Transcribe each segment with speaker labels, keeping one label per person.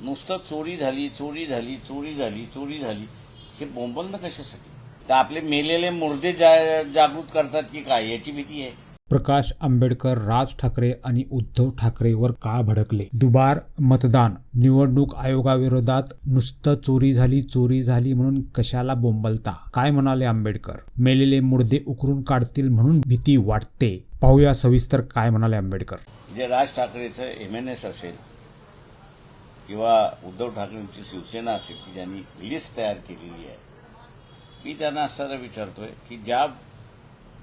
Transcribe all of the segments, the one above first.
Speaker 1: नुसतं चोरी झाली चोरी झाली चोरी झाली चोरी झाली हे बोंबलणं कशासाठी? तर आपले मेलेले मुर्दे जागृत करतात की काय याची भीती आहे.
Speaker 2: प्रकाश आंबेडकर राज ठाकरे आणि उद्धव ठाकरेवर का भडकले? दुबार मतदान, निवडणूक आयोगाविरोधात नुसतं चोरी झाली म्हणून कशाला बोंबलता? काय म्हणाले आंबेडकर? मेलेले मुर्दे उकरून काढतील म्हणून भीती वाटते. पाहूया सविस्तर काय म्हणाले आंबेडकर.
Speaker 1: जे राज ठाकरेचं MNS असेल किंवा उद्धव ठाकरेंची शिवसेना असेल की ज्यांनी लिस्ट तयार केलेली आहे, मी त्यांना असताना विचारतोय की ज्या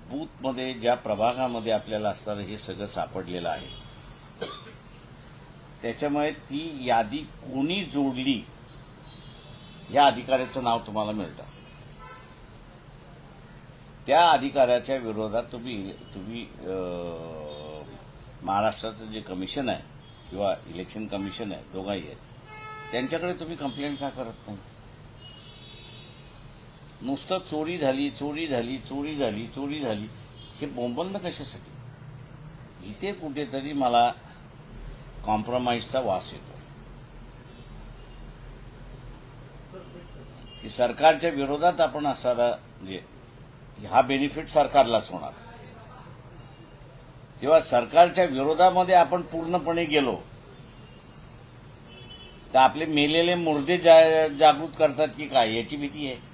Speaker 1: बूथमध्ये ज्या प्रभागामध्ये आपल्याला असताना हे सगळं सापडलेलं आहे त्याच्यामुळे ती यादी कोणी जोडली या अधिकाऱ्याचं नाव तुम्हाला मिळतं. त्या अधिकाऱ्याच्या विरोधात तुम्ही महाराष्ट्राचं जे कमिशन आहे किंवा इलेक्शन कमिशन आहे, दोघाही आहेत, त्यांच्याकडे तुम्ही कंप्लेंट का करत नाही? नुसतं चोरी झाली चोरी झाली चोरी झाली चोरी झाली हे बोंबलणं कशासाठी? इथे कुठेतरी मला कॉम्प्रोमाइजचा वास येतो की सरकारच्या विरोधात आपण असताना म्हणजे हा बेनिफिट सरकारलाच होणार, तेव्हा सरकारच्या विरोधामध्ये आपण पूर्णपणे गेलो तर आपले मेलेले मुर्दे जागृत करतात की काय याची भीती आहे.